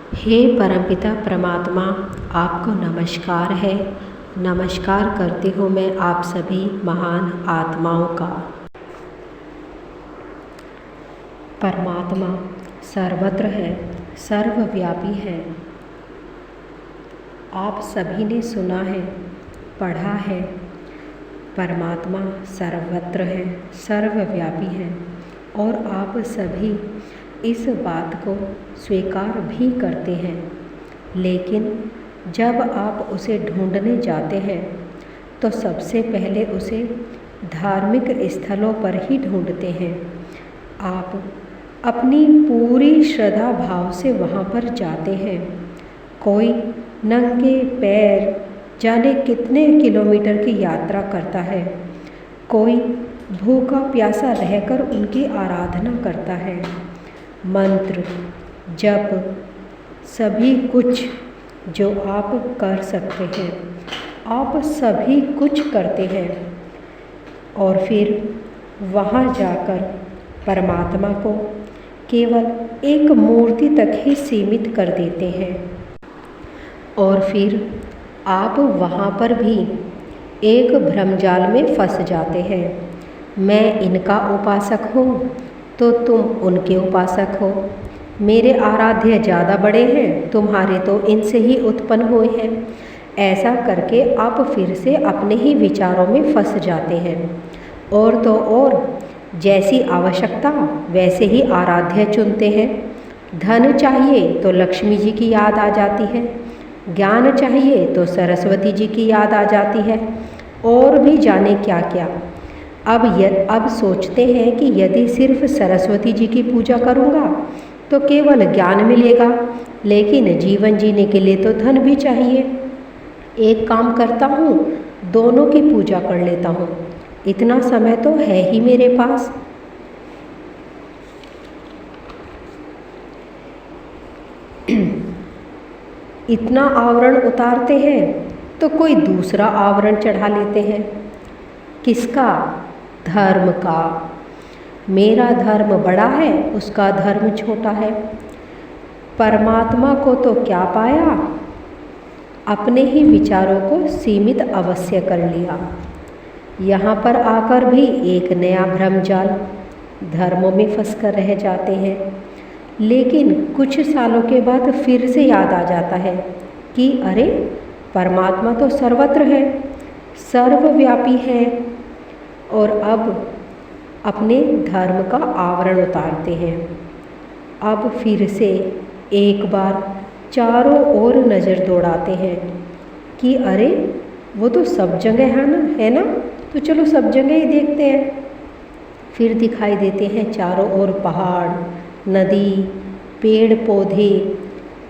हे परमपिता परमात्मा, आपको नमस्कार है। नमस्कार करती हूँ मैं आप सभी महान आत्माओं का। परमात्मा सर्वत्र है, सर्वव्यापी है। आप सभी ने सुना है, पढ़ा है, परमात्मा सर्वत्र है, सर्वव्यापी है और आप सभी इस बात को स्वीकार भी करते हैं। लेकिन जब आप उसे ढूंढने जाते हैं तो सबसे पहले उसे धार्मिक स्थलों पर ही ढूंढते हैं। आप अपनी पूरी श्रद्धा भाव से वहाँ पर जाते हैं। कोई नंगे पैर जाने कितने किलोमीटर की यात्रा करता है, कोई भूखा प्यासा रहकर उनकी आराधना करता है। मंत्र, जप, सभी कुछ जो आप कर सकते हैं, आप सभी कुछ करते हैं और फिर वहाँ जाकर परमात्मा को केवल एक मूर्ति तक ही सीमित कर देते हैं। और फिर आप वहाँ पर भी एक भ्रमजाल में फंस जाते हैं। मैं इनका उपासक हूँ तो तुम उनके उपासक हो। मेरे आराध्य ज़्यादा बड़े हैं, तुम्हारे तो इनसे ही उत्पन्न हुए हैं। ऐसा करके आप फिर से अपने ही विचारों में फंस जाते हैं। और तो और जैसी आवश्यकता वैसे ही आराध्य चुनते हैं। धन चाहिए तो लक्ष्मी जी की याद आ जाती है, ज्ञान चाहिए तो सरस्वती जी की याद आ जाती है, और भी जाने क्या क्या। अब सोचते हैं कि यदि सिर्फ सरस्वती जी की पूजा करूँगा तो केवल ज्ञान मिलेगा, लेकिन जीवन जीने के लिए तो धन भी चाहिए। एक काम करता हूँ, दोनों की पूजा कर लेता हूँ, इतना समय तो है ही मेरे पास। इतना आवरण उतारते हैं तो कोई दूसरा आवरण चढ़ा लेते हैं। किसका? धर्म का। मेरा धर्म बड़ा है, उसका धर्म छोटा है। परमात्मा को तो क्या पाया, अपने ही विचारों को सीमित अवश्य कर लिया। यहाँ पर आकर भी एक नया भ्रमजाल, धर्मों में फंस कर रह जाते हैं। लेकिन कुछ सालों के बाद फिर से याद आ जाता है कि अरे, परमात्मा तो सर्वत्र है, सर्वव्यापी है। और अब अपने धर्म का आवरण उतारते हैं। अब फिर से एक बार चारों ओर नज़र दौड़ाते हैं कि अरे, वो तो सब जगह है ना, तो चलो सब जगह ही देखते हैं। फिर दिखाई देते हैं चारों ओर पहाड़, नदी, पेड़ पौधे,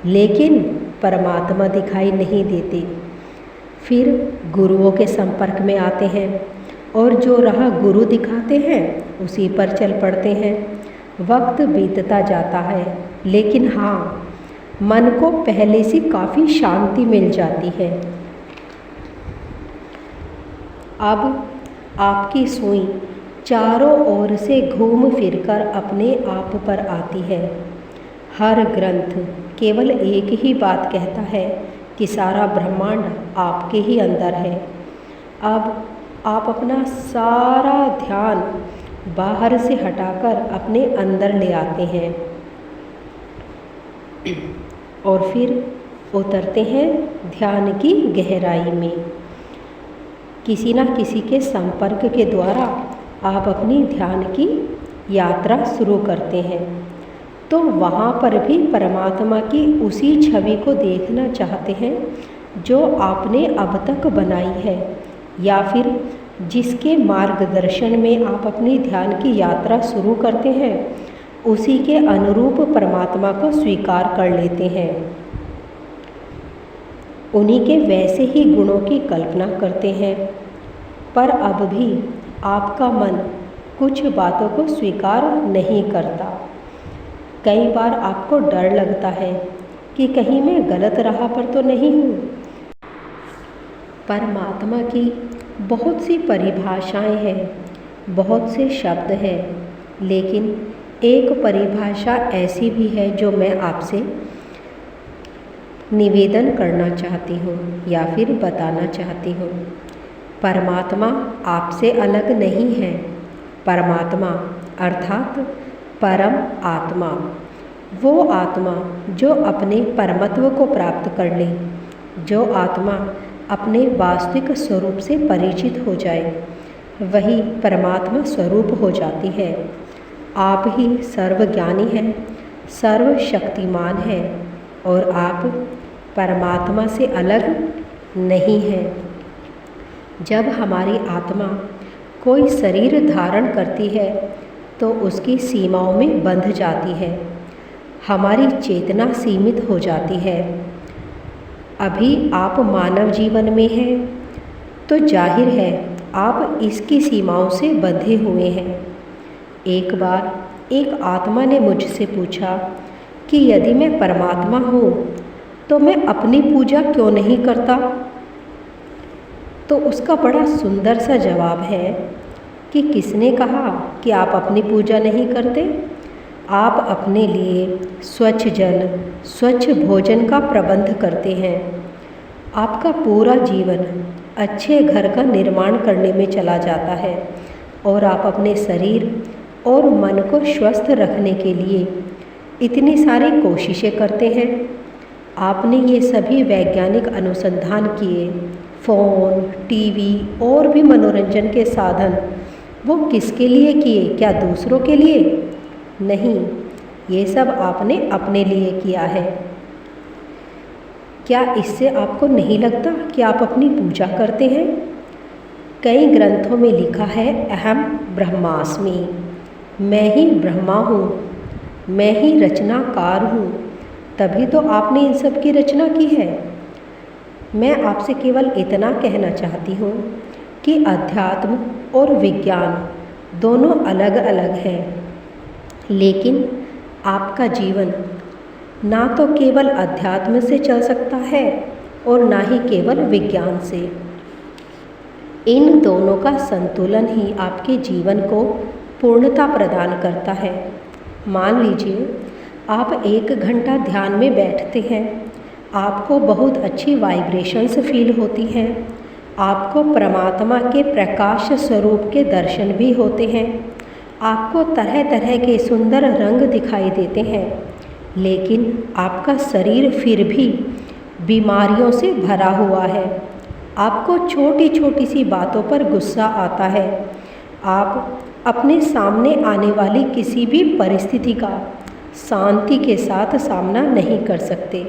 लेकिन परमात्मा दिखाई नहीं देते। फिर गुरुओं के संपर्क में आते हैं और जो राह गुरु दिखाते हैं उसी पर चल पड़ते हैं। वक्त बीतता जाता है, लेकिन हाँ, मन को पहले से काफ़ी शांति मिल जाती है। अब आपकी सुई चारों ओर से घूम फिरकर अपने आप पर आती है। हर ग्रंथ केवल एक ही बात कहता है कि सारा ब्रह्मांड आपके ही अंदर है। अब आप अपना सारा ध्यान बाहर से हटाकर अपने अंदर ले आते हैं और फिर उतरते हैं ध्यान की गहराई में। किसी न किसी के संपर्क के द्वारा आप अपनी ध्यान की यात्रा शुरू करते हैं, तो वहाँ पर भी परमात्मा की उसी छवि को देखना चाहते हैं जो आपने अब तक बनाई है, या फिर जिसके मार्गदर्शन में आप अपनी ध्यान की यात्रा शुरू करते हैं, उसी के अनुरूप परमात्मा को स्वीकार कर लेते हैं। उन्हीं के वैसे ही गुणों की कल्पना करते हैं। पर अब भी आपका मन कुछ बातों को स्वीकार नहीं करता। कई बार आपको डर लगता है कि कहीं मैं गलत राह पर तो नहीं हूँ। परमात्मा की बहुत सी परिभाषाएं हैं, बहुत से शब्द हैं, लेकिन एक परिभाषा ऐसी भी है जो मैं आपसे निवेदन करना चाहती हूँ या फिर बताना चाहती हूँ। परमात्मा आपसे अलग नहीं है। परमात्मा अर्थात परम आत्मा, वो आत्मा जो अपने परमत्व को प्राप्त कर ले, जो आत्मा अपने वास्तविक स्वरूप से परिचित हो जाए, वही परमात्मा स्वरूप हो जाती है। आप ही सर्वज्ञानी हैं, सर्वशक्तिमान हैं और आप परमात्मा से अलग नहीं हैं। जब हमारी आत्मा कोई शरीर धारण करती है तो उसकी सीमाओं में बंध जाती है, हमारी चेतना सीमित हो जाती है। अभी आप मानव जीवन में हैं तो जाहिर है आप इसकी सीमाओं से बंधे हुए हैं। एक बार एक आत्मा ने मुझसे पूछा कि यदि मैं परमात्मा हूँ तो मैं अपनी पूजा क्यों नहीं करता? तो उसका बड़ा सुंदर सा जवाब है कि किसने कहा कि आप अपनी पूजा नहीं करते? आप अपने लिए स्वच्छ जल, स्वच्छ भोजन का प्रबंध करते हैं। आपका पूरा जीवन अच्छे घर का निर्माण करने में चला जाता है और आप अपने शरीर और मन को स्वस्थ रखने के लिए इतनी सारी कोशिशें करते हैं। आपने ये सभी वैज्ञानिक अनुसंधान किए, फ़ोन, टीवी और भी मनोरंजन के साधन, वो किसके लिए किए? क्या दूसरों के लिए? नहीं, ये सब आपने अपने लिए किया है। क्या इससे आपको नहीं लगता कि आप अपनी पूजा करते हैं? कई ग्रंथों में लिखा है अहम ब्रह्मास्मि, मैं ही ब्रह्मा हूँ, मैं ही रचनाकार हूँ। तभी तो आपने इन सब की रचना की है। मैं आपसे केवल इतना कहना चाहती हूँ कि अध्यात्म और विज्ञान दोनों अलग अलग हैं, लेकिन आपका जीवन ना तो केवल अध्यात्म से चल सकता है और ना ही केवल विज्ञान से। इन दोनों का संतुलन ही आपके जीवन को पूर्णता प्रदान करता है। मान लीजिए आप 1 घंटा ध्यान में बैठते हैं, आपको बहुत अच्छी वाइब्रेशंस फील होती हैं, आपको परमात्मा के प्रकाश स्वरूप के दर्शन भी होते हैं, आपको तरह तरह के सुंदर रंग दिखाई देते हैं, लेकिन आपका शरीर फिर भी बीमारियों से भरा हुआ है। आपको छोटी छोटी सी बातों पर गुस्सा आता है। आप अपने सामने आने वाली किसी भी परिस्थिति का शांति के साथ सामना नहीं कर सकते।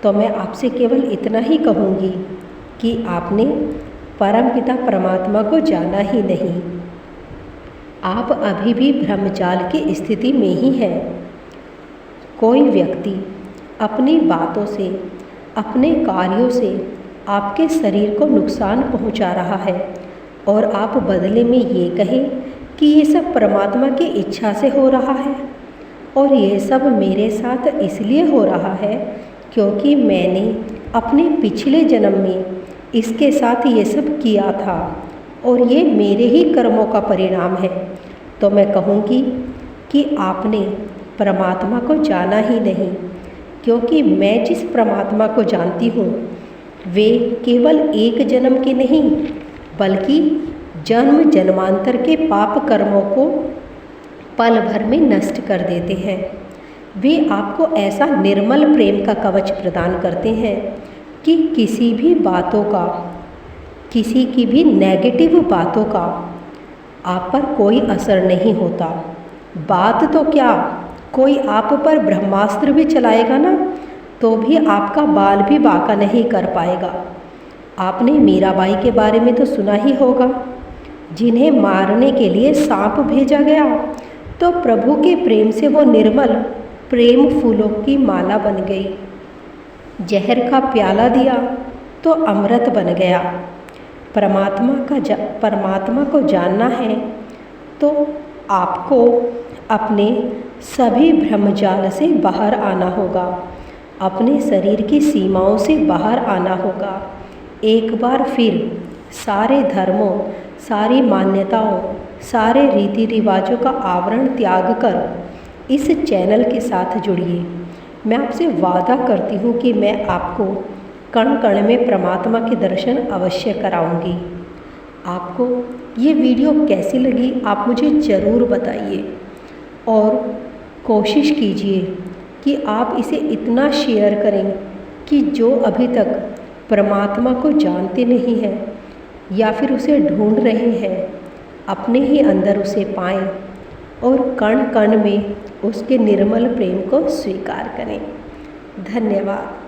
तो मैं आपसे केवल इतना ही कहूँगी कि आपने परमपिता परमात्मा को जाना ही नहीं। आप अभी भी भ्रमजाल की स्थिति में ही हैं। कोई व्यक्ति अपनी बातों से, अपने कार्यों से आपके शरीर को नुकसान पहुंचा रहा है और आप बदले में ये कहें कि ये सब परमात्मा की इच्छा से हो रहा है और ये सब मेरे साथ इसलिए हो रहा है क्योंकि मैंने अपने पिछले जन्म में इसके साथ ये सब किया था और ये मेरे ही कर्मों का परिणाम है। तो मैं कहूँगी कि आपने परमात्मा को जाना ही नहीं, क्योंकि मैं जिस परमात्मा को जानती हूँ वे केवल एक जन्म के नहीं बल्कि जन्म जन्मांतर के पाप कर्मों को पल भर में नष्ट कर देते हैं। वे आपको ऐसा निर्मल प्रेम का कवच प्रदान करते हैं कि किसी भी बातों का, किसी की भी नेगेटिव बातों का आप पर कोई असर नहीं होता। बात तो क्या, कोई आप पर ब्रह्मास्त्र भी चलाएगा ना तो भी आपका बाल भी बांका नहीं कर पाएगा। आपने मीराबाई के बारे में तो सुना ही होगा, जिन्हें मारने के लिए सांप भेजा गया तो प्रभु के प्रेम से वो निर्मल प्रेम फूलों की माला बन गई। जहर का प्याला दिया तो अमृत बन गया। परमात्मा को जानना है तो आपको अपने सभी भ्रमजाल से बाहर आना होगा, अपने शरीर की सीमाओं से बाहर आना होगा। एक बार फिर सारे धर्मों, सारी मान्यताओं, सारे रीति रिवाजों का आवरण त्याग कर इस चैनल के साथ जुड़िए। मैं आपसे वादा करती हूँ कि मैं आपको कण कण में परमात्मा के दर्शन अवश्य कराऊंगी। आपको ये वीडियो कैसी लगी आप मुझे ज़रूर बताइए और कोशिश कीजिए कि आप इसे इतना शेयर करें कि जो अभी तक परमात्मा को जानते नहीं हैं या फिर उसे ढूंढ रहे हैं अपने ही अंदर उसे पाएं और कण कण में उसके निर्मल प्रेम को स्वीकार करें। धन्यवाद।